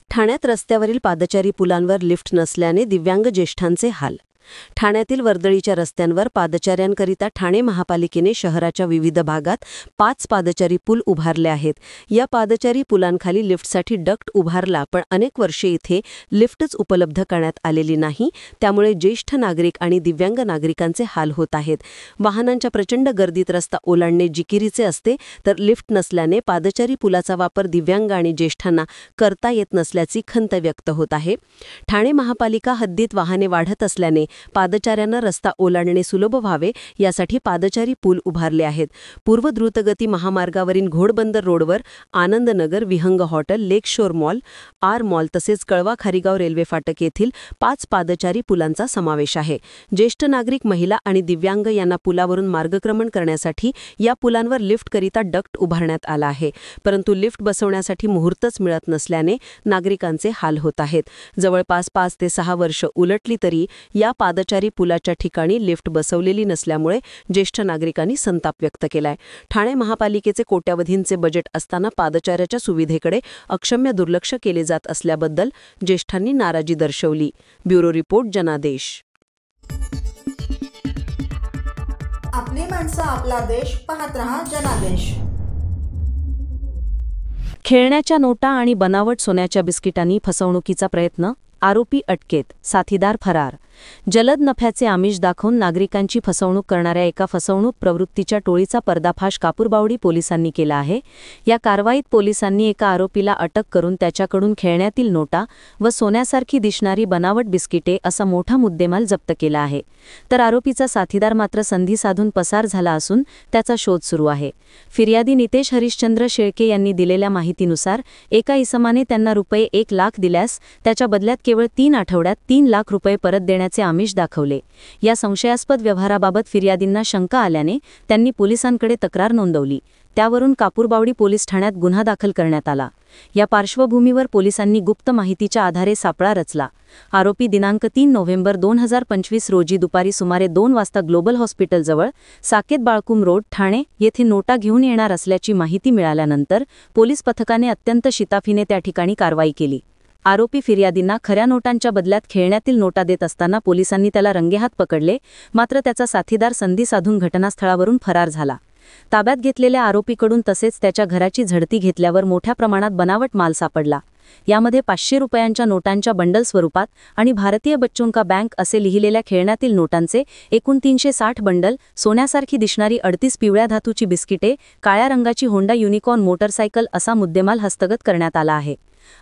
ठाण्यात रस्त्यावरील पादचारी पुलांवर लिफ्ट नसल्याने दिव्यांग ज्येष्ठांचे हाल। ठाण्यातील वर्दळीच्या रस्त्यांवर पादचाऱ्यांकरिता ठाणे महापालिकेने शहराच्या विविध भागात 5 पादचारी पूल उभारले आहेत। या पादचारी पुलांखाली लिफ्टसाठी डक्ट उभारला, पण अनेक वर्षे इथे लिफ्टच उपलब्ध करण्यात आलेली नाही। त्यामुळे ज्येष्ठ नागरिक आणि दिव्यांग नागरिकांचे हाल होत आहेत। वाहनांच्या प्रचंड गर्दीत रस्ता ओलांडणे जिकिरीचे असते, तर लिफ्ट नसल्याने पादचारी पुलाचा वापर दिव्यांग आणि ज्येष्ठांना करता येत नसल्याची खंत व्यक्त होत आहे। ठाणे महापालिका हद्दीत वाहने वाढत असल्याने पादचाऱ्यांना रस्ता ओलांडणे सुलभ व्हावे यासाठी पादचारी पूल उभारले आहेत। पूर्व द्रुतगती महामार्गावरील घोडबंदर रोडवर आनंदनगर, विहंग हॉटेल, लेक शोर मॉल, आर मॉल तसेच कळवा खारीगाव रेल्वे फाटक येथील 5 पादचारी पुलांचा समावेश आहे। ज्येष्ठ नागरिक, महिला आणि दिव्यांग यांना पुलावरून मार्गक्रमण करण्यासाठी या पुलांवर लिफ्टकरिता डक्ट उभारण्यात आला आहे, परंतु लिफ्ट बसवण्यासाठी मुहूर्तच मिळत नसल्याने नागरिकांचे हाल होत आहेत। जवळपास 5 ते 6 वर्ष उलटली तरी या पादचारी पुलाच्या ठिकाणी लिफ्ट बसवलेली नसल्यामुळे ज्येष्ठ नागरिकांनी संताप व्यक्त केलाय। ठाणे महापालिकेचे कोट्यावधींचे बजेट असताना पादचाऱ्याच्या सुविधेकडे अक्षम्य दुर्लक्ष केले जात असल्याबद्दल ज्येष्ठांनी नाराजी दर्शवली। ब्युरो रिपोर्ट, जनादेश। आपली माणसं, आपला देश, पाहत रहा जनादेश। खेळण्याच्या नोटा आणि बनावट सोन्याच्या बिस्किटांनी फसवणुकीचा प्रयत्न, आरोपी अटकेत, साथीदार फरार। जलद नफ्याचे आमिष दाखवून नागरिकांची फसवणूक करणाऱ्या एका फसवणूक प्रवृत्तीच्या टोळीचा पर्दाफाश कापूरबावडी पोलिसांनी केला आहे। या कारवाईत पोलिसांनी एका आरोपीला अटक करून त्याच्याकडून खेळण्यातील नोटा व सोन्यासारखी दिसणारी बनावट बिस्किटे असा मोठा मुद्देमाल जप्त केला आहे। तर आरोपीचा साथीदार मात्र संधी साधून पसार झाला असून त्याचा शोध सुरू आहे। फिर्यादी नितेश हरिश्चंद्र शेळके यांनी दिलेल्या माहितीनुसार एका इसमाने त्यांना रुपये 1 लाख दिल्यास त्याच्या बदल्यात केवळ 3 आठवड्यात 3 लाख रुपये परत देण्याचे आमिष दाखवले। या संशयास्पद व्यवहाराबाबत फिर्यादींना शंका आल्याने त्यांनी पोलिसांकडे तक्रार नोंदवली। त्यावरून कापूरबावडी पोलीस ठाण्यात गुन्हा दाखल करण्यात आला। या पार्श्वभूमीवर पोलिसांनी गुप्त माहितीच्या आधारे सापळा रचला। आरोपी दिनांक 3 नोव्हेंबर 2025 रोजी दुपारी सुमारे 2 वाजता ग्लोबल हॉस्पिटलजवळ साकेत बाळकुम रोड, ठाणे येथे नोटा घेऊन येणार असल्याची माहिती मिळाल्यानंतर पोलीस पथकाने अत्यंत शिताफीने त्या ठिकाणी कारवाई केली। आरोपी फिर्यादींना खऱ्या नोटांच्या बदल्यात खेळण्यातील नोटा देत असताना पोलिसांनी त्याला रंगेहात पकडले, मात्र त्याचा साथीदार संधी साधून घटनास्थळावरून फरार झाला। ताब्यात घेतलेल्या आरोपीकडून तसेच त्याच्या घराची झडती घेतल्यावर मोठ्या प्रमाणात बनावट माल सापडला। यामध्ये 500 रुपयांच्या नोटांच्या बंडल स्वरूपात आणि भारतीय बच्चों का बँक असे लिहिलेल्या खेळण्यातील नोटांचे एकूण 360 बंडल, सोन्यासारखी दिसणारी 38 पिवळ्या धातूची बिस्किटे, काळ्या रंगाची होंडा युनिकॉर्न मोटरसायकल असा मुद्देमाल हस्तगत करण्यात आला आहे।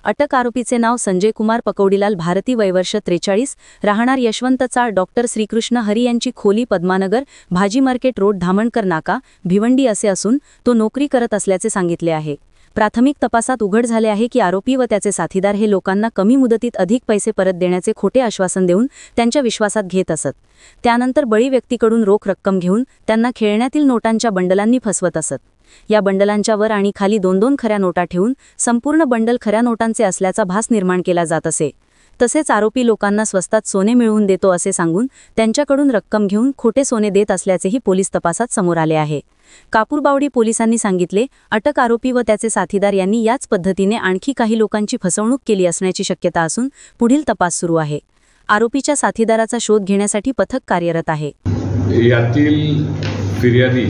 अटक आरोपीचे नाव संजय कुमार पकौडीलाल भारती, वय वर्ष 43, राहणार यशवंत चाळ, डॉक्टर श्रीकृष्ण हरी यांची खोली, पद्मानगर, भाजी मार्केट रोड, धामणकर नाका, भिवंडी असे असून तो नोकरी करत असल्याचे सांगितले आहे। प्राथमिक तपासात उघड झाले आहे की आरोपी व त्याचे साथीदार हे लोकांना कमी मुदतीत अधिक पैसे परत देण्याचे खोटे आश्वासन देऊन त्यांच्या विश्वासात घेत असत। त्यानंतर बळी व्यक्तीकडून रोख रक्कम घेऊन त्यांना खेळण्यातील नोटांच्या बंडलांनी फसवत असत। या बंडलांच्या वर आणि खाली 2-2 खऱ्या नोटा ठेवून संपूर्ण बंडल खऱ्या नोटांचे असल्याचा भास निर्माण केला जात असे। तसेच आरोपी लोकांना स्वस्तात सोने मिळवून देतो असे सांगून त्यांच्याकडून रक्कम घेऊन खोटे सोने देत असल्याचेही पोलीस तपासात समोर आले आहे। कापूरबावडी पोलिसांनी सांगितले, अटक आरोपी व त्याचे साथीदार यांनी याच पद्धतीने आणखी काही लोकांची फसवणूक केली असण्याची शक्यता असून पुढील तपास सुरू आहे। आरोपीच्या साथीदाराचा शोध घेण्यासाठी पथक कार्यरत आहे। यातील फिर्यादी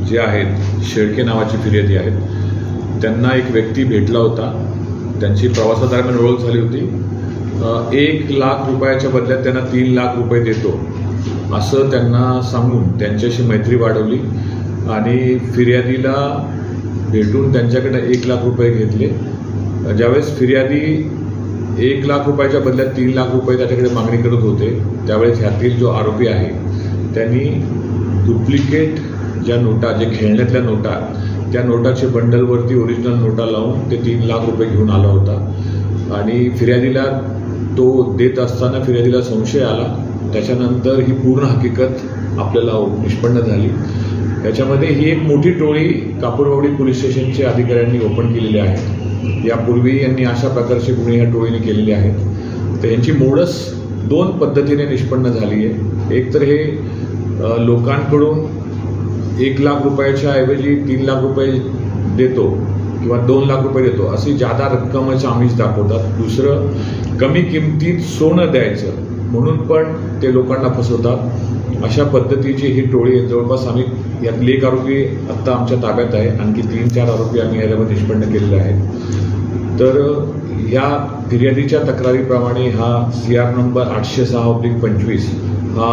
जे आहेत, शेळके नावाची फिर्यादी आहेत, त्यांना एक व्यक्ती भेटला होता। त्यांची प्रवासादरम्यान ओळख झाली होती। 1 लाख रुपयाच्या बदल्यात त्यांना 3 लाख रुपये देतो असं त्यांना सांगून त्यांच्याशी मैत्री वाढवली आणि फिर्यादीला भेटून त्यांच्याकडे 1 लाख रुपये घेतले। ज्यावेळेस फिर्यादी 1 लाख रुपयाच्या बदल्यात 3 लाख रुपये त्याच्याकडे मागणी करत होते, त्यावेळेस ह्यातील जो आरोपी आहे त्यांनी डुप्लिकेट ज्या नोटा, जे खेळण्यातल्या नोटा, त्या नोटाचे बंडलवरती ओरिजिनल नोटा लावून ते 3 लाख रुपये घेऊन आला होता आणि फिर्यादीला तो देत असताना फिर्यादीला संशय आला। त्याच्यानंतर ही पूर्ण हकीकत आपल्याला निष्पन्न झाली। त्याच्यामध्ये ही एक मोठी टोळी कापूरबावडी पोलीस स्टेशनच्या अधिकाऱ्यांनी ओपन केलेली आहे। यापूर्वी यांनी अशा प्रकारचे गुन्हे या टोळीने केलेले आहेत। तर यांची मोडस 2 पद्धतीने निष्पन्न झाली आहे। एक तर हे लोकांकडून 1 लाख रुपयाच्या ऐवजी 3 लाख रुपये देतो किंवा 2 लाख रुपये देतो अशी जादा रक्कमचं आमिष दाखवतात. दुसरं, कमी किमतीत सोनं द्यायचं म्हणून पण ते लोकांना फसवतात. अशा पद्धतीची ही टोळी आहे. जवळपास आम्ही यातले 1 आरोपी आत्ता आमच्या ताब्यात आहे. आणखी 3-4 आरोपी आम्ही याच्यावर निष्पन्न केलेले आहेत. तर या फिर्यादीच्या तक्रारीप्रमाणे हा CR नंबर 806/25 हा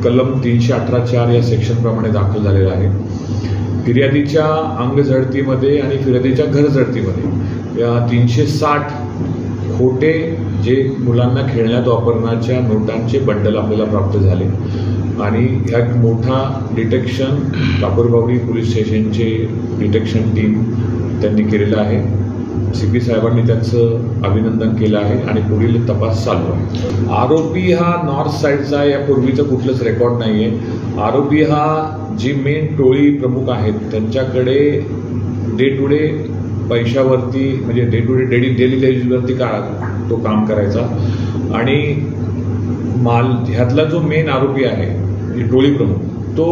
कलम 318(4) या सेक्शनप्रमाणे दाखल झालेला आहे. फिर्यादीच्या अंगझडतीमध्ये आणि फिर्यादीच्या घरझडतीमध्ये या 360 खोटे जे मुलांना खेळण्यात वापरण्याच्या नोटांचे बंडल आपल्याला प्राप्त झाले आणि ह्या मोठा डिटेक्शन कापूरबावडी पोलीस स्टेशनचे डिटेक्शन टीम त्यांनी केलेलं आहे. CP साहेबांनी त्यांचं अभिनंदन केलं आहे आणि पुढील तपास चालू आहे. आरोपी हा नॉर्थ साईडचा आहे. यापूर्वीचं कुठलंच रेकॉर्ड नाही आहे. आरोपी हा जी मेन टोळी प्रमुख आहेत त्यांच्याकडे डे टू डे पैशावरती म्हणजे डे टू डे डेली बेसिसवरती तो काम करायचा आणि ह्यातला जो मेन आरोपी आहे टोळी प्रमुख तो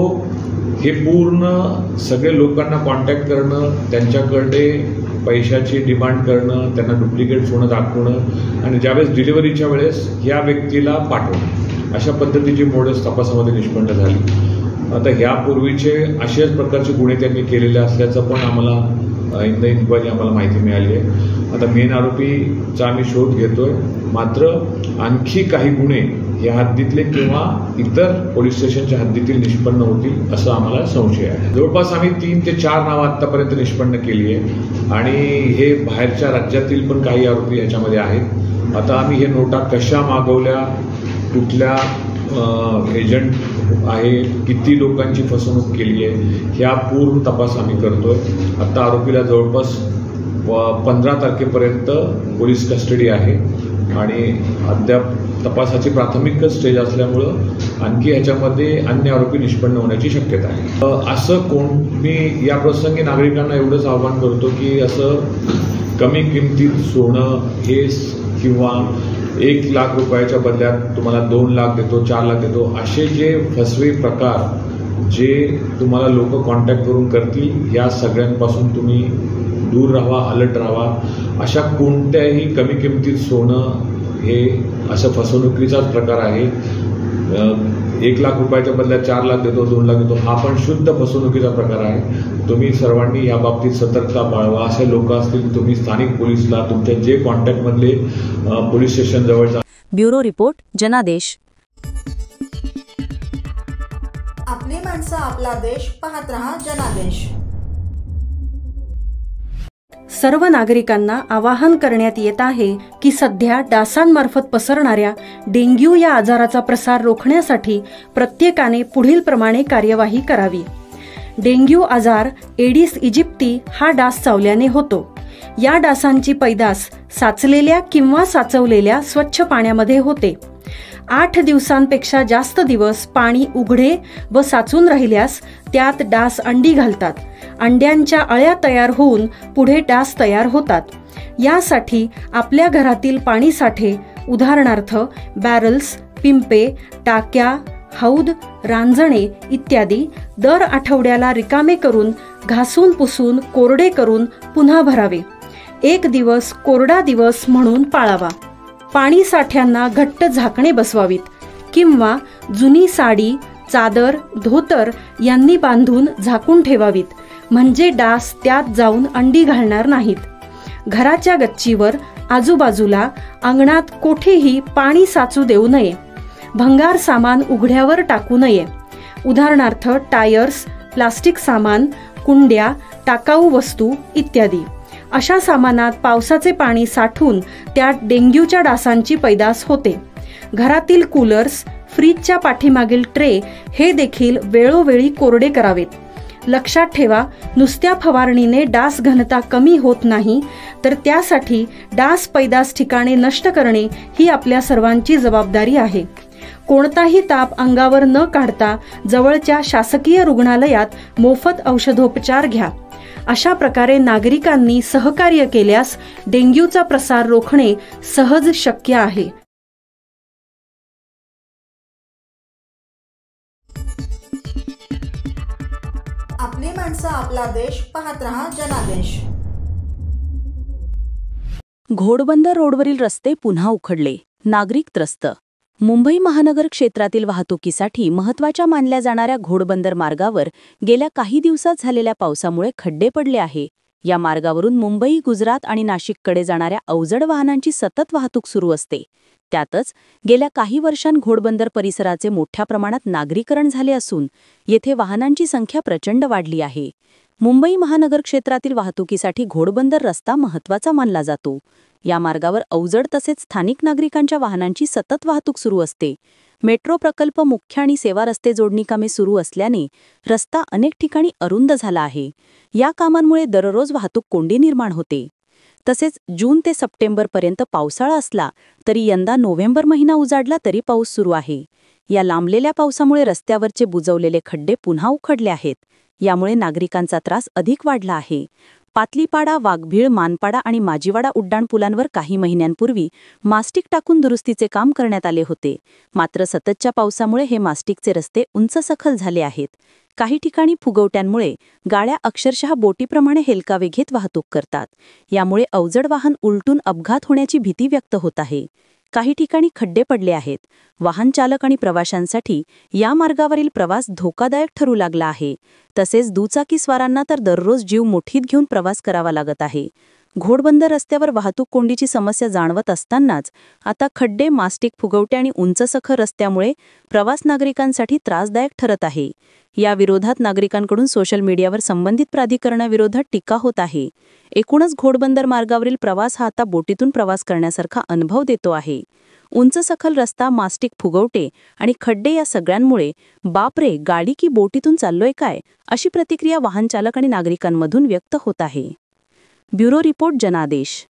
हे पूर्ण सगळे लोकांना कॉन्टॅक्ट करणं, त्यांच्याकडे पैशाची डिमांड करणं, त्यांना डुप्लिकेट सोनं दाखवणं आणि ज्यावेळेस डिलिव्हरीच्या वेळेस या व्यक्तीला पाठवणं, अशा पद्धतीची मोडस तपासामध्ये निष्पन्न झाली. आता ह्यापूर्वीचे अशाच प्रकारचे गुन्हे त्यांनी केलेले असल्याचं पण आम्हाला इन द इन्क्वायरी आम्हाला माहिती मिळाली आहे. आता मेन आरोपीचा आम्ही शोध घेतोय. मात्र आणखी काही गुन्हे या हद्दीतले किंवा इतर पोलीस स्टेशनच्या हद्दीतील निष्पन्न होतील असं आम्हाला संशय आहे. जवळपास आम्ही 3 ते 4 नावं आत्तापर्यंत निष्पन्न केली आहे आणि हे बाहेरच्या राज्यातील पण काही आरोपी याच्यामध्ये आहेत. आता आम्ही हे नोटा कशा मागवल्या, कुठल्या एजंट आहे, किती लोकांची फसवणूक केली आहे, ह्या पूर्ण तपास आम्ही करतोय. आता आरोपीला जवळपास 15 तारखेपर्यंत पोलीस कस्टडी आहे आणि अद्याप तपासाची प्राथमिक स्टेज असल्यामुळं आणखी ह्याच्यामध्ये अन्य आरोपी निष्पन्न होण्याची शक्यता आहे. असं मी या प्रसंगी नागरिकांना एवढंच आवाहन करतो की असं कमी किमतीत सोनं हे किंवा 1 लाख रुपयाच्या बदल्यात तुम्हाला 2 लाख देतो, 4 लाख देतो, असे जे फसवे प्रकार जे तुम्हाला लोक कॉन्टॅक्ट करून करतील, या सगळ्यांपासून तुम्ही दूर राहा, अलर्ट राहा. अशा कोणत्याही कमी किमतीत सोनं हे असं फसवणुकीचाच प्रकार आहे. 1 लाख रुपयाच्या बदल्यात 4 लाख देतो, 2 लाख देतो, हा पण शुद्ध फसवणुकीचा प्रकार आहे. तुम्ही सर्वांनी या बाबतीत सतर्कता बाळगा. असे लोक असतील तुम्ही स्थानिक पोलिसला तुमच्या जे कॉन्टॅक्टमधले पोलीस स्टेशन जवळचा. ब्युरो रिपोर्ट, जनादेश. आपली माणसं, आपला देश. पाहत रहा जनादेश. सर्व नागरिकांना आवाहन करण्यात येत आहे की सध्या डासांमार्फत पसरणाऱ्या डेंग्यू या आजाराचा प्रसार रोखण्यासाठी प्रत्येकाने पुढील प्रमाणे कार्यवाही करावी. डेंग्यू आजार एडिस इजिप्ती हा डास चावल्याने होतो. या डासांची पैदास साचलेल्या किंवा साचवलेल्या स्वच्छ पाण्यामध्ये होते. 8 दिवसांपेक्षा जास्त दिवस पाणी उघडे व साचून राहिल्यास त्यात डास अंडी घालतात. अंड्यांच्या अळ्या तयार होऊन पुढे डास तयार होतात. यासाठी आपल्या घरातील पाणी साठे, उदाहरणार्थ बॅरल्स, पिंपे, टाक्या, हौद, रांजणे इत्यादी दर आठवड्याला रिकामे करून घासून पुसून कोरडे करून पुन्हा भरावे. 1 दिवस कोरडा दिवस म्हणून पाळावा. पाणी साठ्यांना घट्ट झाकणे बसवावीत किंवा जुनी साडी, चादर, धोतर यांनी बांधून झाकून ठेवावीत, म्हणजे डास त्यात जाऊन अंडी घालणार नाहीत. घराच्या गच्चीवर, आजूबाजूला, अंगणात कोठेही पाणी साचू देऊ नये. भंगार सामान उघड्यावर टाकू नये. उदाहरणार्थ टायर्स, प्लास्टिक सामान, कुंड्या, टाकाऊ वस्तू इत्यादी. अशा सामानात पावसाचे पाणी साठून त्यात डेंग्यूच्या डासांची पैदास होते. घरातील कूलर्स, फ्रीजच्या पाठीमागील ट्रे हे देखील वेळोवेळी कोरडे करावेत. लक्षात ठेवा, नुसत्या फवारणीने डास घनता कमी होत नाही, तर त्यासाठी डास पैदास ठिकाणे नष्ट करणे ही आपल्या सर्वांची जबाबदारी आहे. कोणताही ताप अंगावर न काढता जवळच्या शासकीय रुग्णालयात मोफत औषधोपचार घ्या. अशा प्रकारे नागरिकांनी सहकार्य केल्यास डेंग्यूचा प्रसार रोखणे सहज शक्य आहे. आपली माणसं आपला देश पाहत रहा जनादेश. घोडबंदर रोडवरील रस्ते पुन्हा उखडले, नागरिक त्रस्त. मुंबई महानगर क्षेत्रातील वाहतुकीसाठी महत्त्वाच्या मानल्या जाणाऱ्या घोडबंदर मार्गावर गेल्या काही दिवसात झालेल्या पावसामुळे खड्डे पडले आहे. या मार्गावरून मुंबई, गुजरात आणि नाशिककडे जाणाऱ्या अवजड वाहनांची सतत वाहतूक सुरू असते. त्यातच गेल्या काही वर्षांत घोडबंदर परिसराचे मोठ्या प्रमाणात नागरीकरण झाले असून येथे वाहनांची संख्या प्रचंड वाढली आहे. मुंबई महानगर क्षेत्रातील वाहतुकीसाठी घोडबंदर रस्ता महत्त्वाचा मानला जातो. या मार्गावर अवजड तसेच स्थानिक नागरिकांच्या वाहनांची सतत वाहतूक सुरू असते. मेट्रो प्रकल्प, मुख्य आणि सेवा रस्ते जोडणी कामे सुरू असल्याने रस्ता अनेक ठिकाणी अरुंद झाला आहे. या कामांमुळे दररोज वाहतूक कोंडी निर्माण होते. तसेच जून ते सप्टेंबरपर्यंत पावसाळा असला तरी यंदा नोव्हेंबर महिना उजाडला तरी पाऊस सुरू आहे. या लांबलेल्या पावसामुळे रस्त्यावरचे बुजवलेले खड्डे पुन्हा उखडले आहेत. यामुळे नागरिकांचा त्रास अधिक वाढला आहे. पातलीपाडा, वाघभीळ, मानपाडा आणि माजीवाडा उड्डाणपुलांवर काही महिन्यांपूर्वी मास्टिक टाकून दुरुस्तीचे काम करण्यात आले होते. मात्र सततच्या पावसामुळे हे मास्टिकचे रस्ते उंच सखल झाले आहेत. काही ठिकाणी फुगवट्यांमुळे गाड्या अक्षरशः बोटीप्रमाणे हेलकावे घेत वाहतूक करतात. यामुळे अवजड वाहन उलटून अपघात होण्याची भीती व्यक्त होत आहे. काही ठिकाणी खड्डे पडले आहेत. वाहन चालक आणि प्रवाशांसाठी या मार्गावरील प्रवास धोकादायक ठरू लागला आहे. तसेच दुचाकीस्वारांना तर दररोज जीव मुठीत घेऊन प्रवास करावा लागत आहे. घोडबंदर रस्त्यावर वाहतूक कोंडीची समस्या जाणवत असतानाच आता खड्डे, मास्टिक, फुगवटे आणि उंच सखल रस्त्यामुळे प्रवास नागरिकांसाठी त्रासदायक ठरत आहे. या विरोधात नागरिकांकडून सोशल मीडियावर संबंधित प्राधिकरणाविरोधात टीका होत आहे. एकूणच घोडबंदर मार्गावरील प्रवास हा आता बोटीतून प्रवास करण्यासारखा अनुभव देतो आहे. उंच सखल रस्ता, मास्टिक, फुगवटे आणि खड्डे या सगळ्यांमुळे बापरे, गाडी की बोटीतून चाललोय काय, अशी प्रतिक्रिया वाहन चालक आणि नागरिकांमधून व्यक्त होत आहे. ब्युरो रिपोर्ट, जनादेश.